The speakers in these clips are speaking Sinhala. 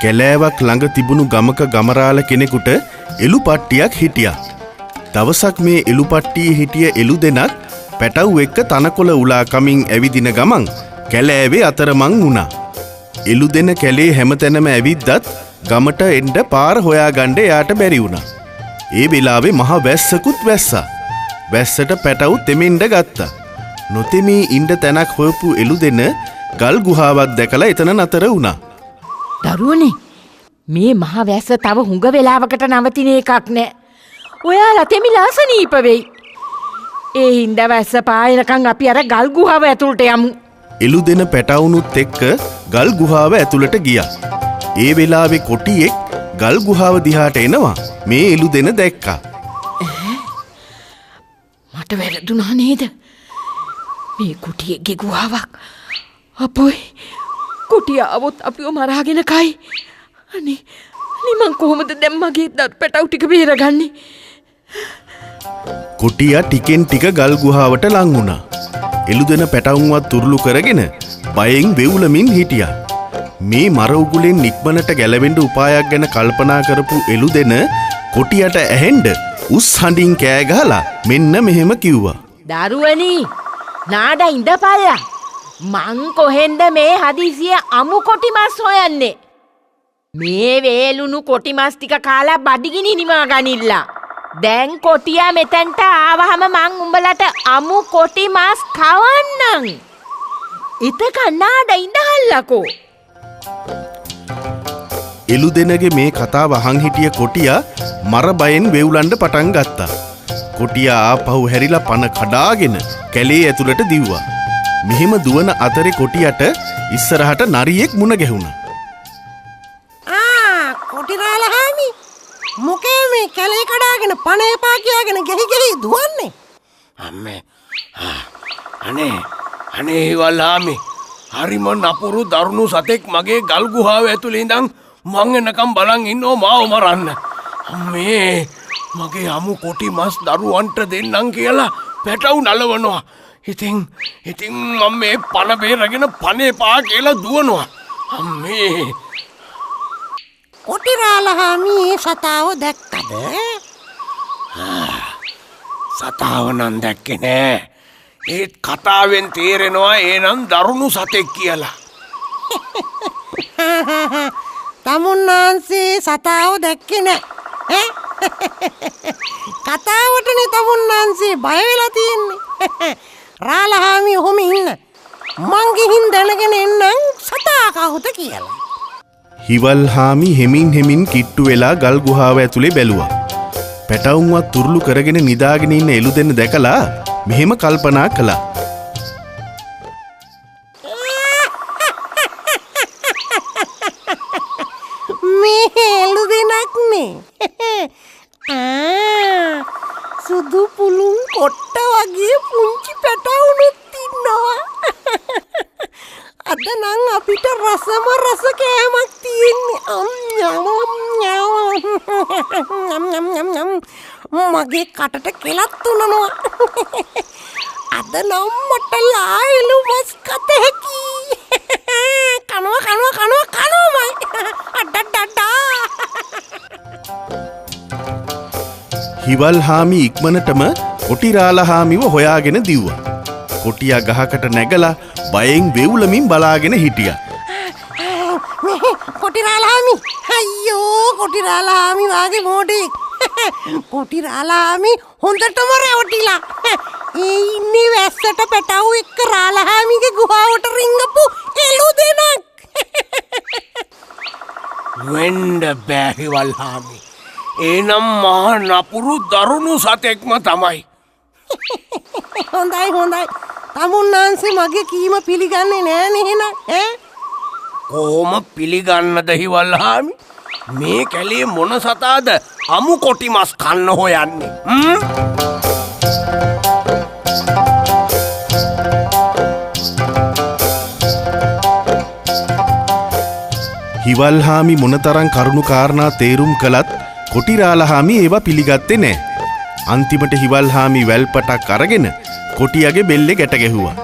කැලෑවක් ළඟ තිබුණු ගමක ගමරාල කෙනෙකුට එළු පට්ටියක් හිටියා. දවසක් මේ එළු පට්ටියේ හිටිය එළු දෙනක් පැටව් එක්ක තනකොළ උලා කමින් ඇවිදින ගමන් කැලෑවේ අතරමං වුණා. එළු දෙන කැලේ හැමතැනම ඇවිද්දත් ගමට එන්න පාර හොයාගන්න එයාට බැරි වුණා. ඒ වෙලාවේ මහ වැස්සකුත් වැස්සා. වැස්සට පැටව් තෙමෙන්න ගත්තා. නොතෙමී ඉන්න තැනක් හොයපු එළු දෙන ගල් ගුහාවක් දැකලා එතන නතර වුණා. දරුවනේ මේ මහ වැස්ස තව හුඟ වෙලාවකට නවතින එකක් නෑ. ඔයාලා තෙමිලා අසනීප වෙයි. ඒ හින්දා වැස්ස පායනකන් අපි අර ගල් ගුහාව ඇතුළට යමු. එළු දෙන පැටවුනුත් එක්ක ගල් ගුහාව ඇතුළට ගියා. ඒ වෙලාවේ කොටියෙක් ගල් ගුහාව දිහාට එනවා මේ එළු දෙන දැක්කා. මට වැරදුනා නේද? මේ කොටියෙක්ගේ ගුහාවක්. අපොයි කොටිය આવොත් අපිව මරාගෙන කයි. අනේ මං කොහොමද දැන් මගේ දත් පැටව් ටික බේරගන්නේ? කොටියා ටිකෙන් ටික ගල් ගුහාවට ලං වුණා. එළු දෙන පැටවුන්වත් තුරුළු කරගෙන බයෙන් වෙවුලමින් හිටියා. මේ මර උගුලෙන් නික්මනට ගැලවෙන්න උපායක් ගැන කල්පනා කරපු එළු දෙන කොටියට ඇහෙන්න උස් හඬින් කෑ ගහලා මෙන්න මෙහෙම කිව්වා. දරුවනි නාඩ ඉඳපල්ලා. මං කොහෙන්ද මේ හදිසිය අමු කොටි මස් හොයන්නේ? මේ වේලුණු කොටි මස් ටික කාලා බඩගිනි නිවා ගනිල්ලා. දැන් කොටියා මෙතෙන්ට ආවහම මං උඹලට අමු කොටි මස් කවන්නම්. ඉතක නාඩ ඉඳහල්ලකෝ. එළු දෙනගේ මේ කතාව අහන් හිටිය කොටියා මර බයෙන් වෙවුලන්න පටන් ගත්තා. කොටියා ආපහු හැරිලා පන කඩාගෙන කැලේ ඇතුළට දිව්වා. මෙහෙම දුවන අතරේ කොටියට ඉස්සරහට නරියෙක් මුණ ගැහුණා. කොටිරාලහාමි මොකේ මේ කැලේ කඩාගෙන පන එපා කියාගෙන ගෙහි දුවන්නේ? අනේ වල්හාමි හරිම නපුරු දරුණු සතෙක් මගේ ගල් ගුහාව ඇතුළේ ඉඳන් මං එනකම් බලන් ඉන්නෝ මාව මරන්න. අම්මේ මගේ අමු කොටි මස් දරුවන්ට දෙන්නම් කියලා පැටව් නලවනවා. ඉතින් මම මේ පන බේරගෙන පන එපා කියලා දුවනවා. අම්මේ කොටිරාලහාමි සතාව දැක්කද? සතාව නම් දැක්කේ නෑ. ඒත් කතාවෙන් තේරෙනවා ඒනම් දරුණු සතෙක් කියලා. තමුන්නාන්සේ සතාව දැක්කේ නෑ. කතාවටනේ තමුන්නාන්සේ බය වෙලා තියෙන්නේ. රාලහාමි ඔහොම ඉන්න. මං ගිහින් දැනගෙන එන්නම් සතා කවුද කියලා. හිවල්හාමි හෙමින් කිට්ටු වෙලා ගල් ගුහාව ඇතුලේ බැලුවා. පැටවුන්වත් තුරුළු කරගෙන නිදාගෙන ඉන්න එළු දෙන්න දැකලා මෙහෙම කල්පනා කළා. මේ එළු දෙනක්නේ. සුදු පුළුන් කොට්ට වගේ පුංචි පැටවුනුත් ඉන්නවා. අද නම් අපිට රසම රස කෑමක් තියෙන්නේ. මගේ කටට කෙලත් තුනනවා. අද නම් මට ලායලු මස් කත හැකි. කනවමයි. අඩඩඩා. හිවල්හාමි ඉක්මනටම කොටිරාලහාමිව හොයාගෙන දිව්වා. කොටියා ගහකට නැගලා බයෙන් වෙවුලමින් බලාගෙන හිටියා. කොටිරාලහාමි අයියෝ කොටිරාලහාමි වාගේ මොඩෙක්. කොටිරාලහාමි හොඳටම රැවටිලා. ඒ ඉන්නේ වැස්සට පැටව් එක්ක රාලහාමිගේ ගුහාවට රිංගපු එළු දෙනක්. වෙන්න බෑ වල්හාමි. ඒනම් මහා නපුරු දරුණු සතෙක්ම තමයි. හොඳයි. තමුන්නාන්සේ මගේ කීම පිළිගන්නේ නෑ නේන. කොහොම පිළිගන්නද හිවල්හාමි? මේ කැලේ මොන සතාද අමු කොටි මස් කන්න හොයන්නේ? හිවල්හාමි මොනතරම් කරුණු කාරණා තේරුම් කළත් කොටිරාලහාමි ඒවා පිළිගත්තේ නෑ. අන්තිමට හිවල්හාමි වැල්පටක් අරගෙන කොටියාගේ බෙල්ලේ ගැට ගැහුවා.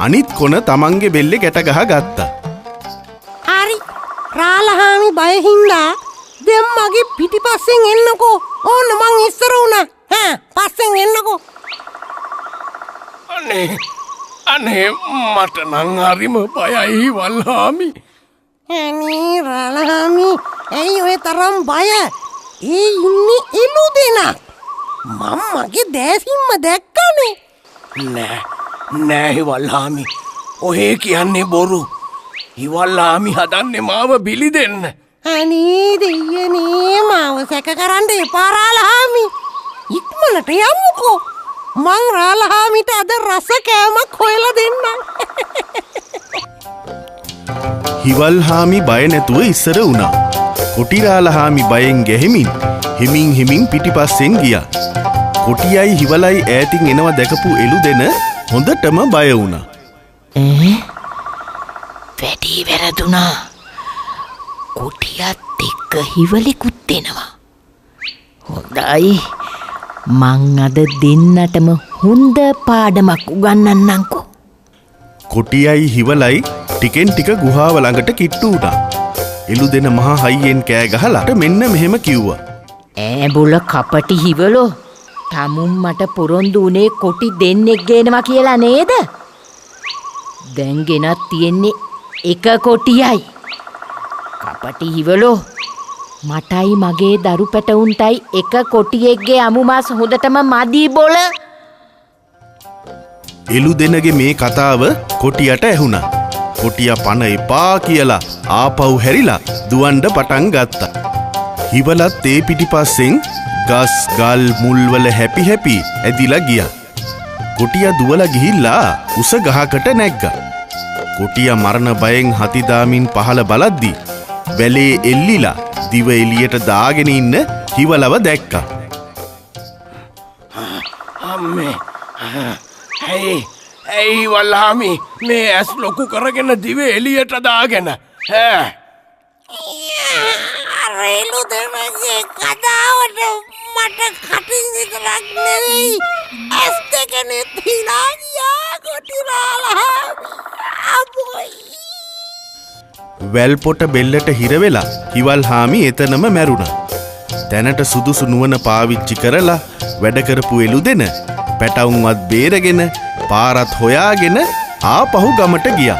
අනිත් කොන තමන්ගේ බෙල්ලේ ගැට ගහ ගත්තා. හරි. රාලහාමි බය හින්දා දැන් මගේ පිටිපස්සෙන් එන්නකෝ. ඕන්න මං ඉස්සර වුණා. පස්සෙන් එන්නකෝ. අනේ මට නම් හරිම බයයි වල්හාමි. අනේ රාලහාමි ඇයි ඔය තරම් බය? ඒ ඉන්නේ එළු දෙනක්. මම මගේ දැසින්ම දැක්කනේ. නෑ වල්හාමි. ඔහේ කියන්නේ බොරු. ඉවල්හාමි හදන්නේ මාව බිලි දෙන්න. අනේ දෙයනේ මාව සැක කරන්න එපා රාලහාමි. ඉක්මනට යමුකෝ. මං රාලහාමිට අද රස කෑමක් හොයලා දෙන්නම්. හිවල්හාමි බය නැතුව ඉස්සර වුණා. කොටිරාලහාමි බයෙන් ගැහෙමින් හිමින් පිටිපස්සෙන් ගියා. කොටියයි හිවලයි ඈතින් එනවා දැකපු එළු දෙන හොඳටම බය වුණා. වැඩි වැරදුනා. කොටියත් එක්ක හිවලෙකුත් එනවා. හොඳයි. මං අද දෙන්නටම හොඳ පාඩමක් උගන්වන්නම්කෝ. කොටියයි හිවලයි ටිකෙන් ටික ගුහාව ළඟට කිට්ටු වුණා. එළු දෙන මහා හයියෙන් කෑ ගහලා මෙන්න මෙහෙම කිව්වා. ඈඹුල කපටි හිවලෝ. තමුන් මට පොරොන්දු උනේ කොටි දෙන්නෙක් ගේනවා කියලා නේද? දැන් ගෙනත් තියෙන්නේ එක කොටියයි. කපටි හිවලෝ. මටයි මගේ දරු පැටවුන්ටයි එක කොටියෙක්ගේ අමු මාස් හොඳටම මදි බොල. එළු දෙනගේ මේ කතාව කොටියට ඇහුණා. කොටියා පණ එපා කියලා ආපහු හැරිලා දුවන්ඩ පටන් ගත්තා. හිවලත් ඒ පිටිපස්සෙන් ගස් ගල් මුල්වල හැපි ඇදිලා ගියා. කොටියා දුවලා ගිහිල්ලා උස ගහකට නැග්ගා. කොටියා මරණ බයෙන් හතිදාමින් පහළ බලද්දී වැලේ එල්ලිලා දිව එළියට දාගෙන ඉන්න හිවලව දැක්කා. අම්මේ ඇයි වල්හාමි මේ ඇස් ලොකු කරගෙන දිව එළියට දාගෙන අර එළු දෙනගේ කතාවට මට කටින් විතරක් නෙවෙයි ඇස් දෙකනේ තිලා ගියා කොටිරාලහාමි. අපොයි. වැල් පොට බෙල්ලට හිර වෙලා හිවල්හාමි එතනම මැරුණා. දැනට සුදුසු නුවණ පාවිච්චි කරලා වැඩ කරපු එළු දෙන පැටවුන්වත් බේරගෙන පාරත් හොයාගෙන ආපහු ගමට ගියා.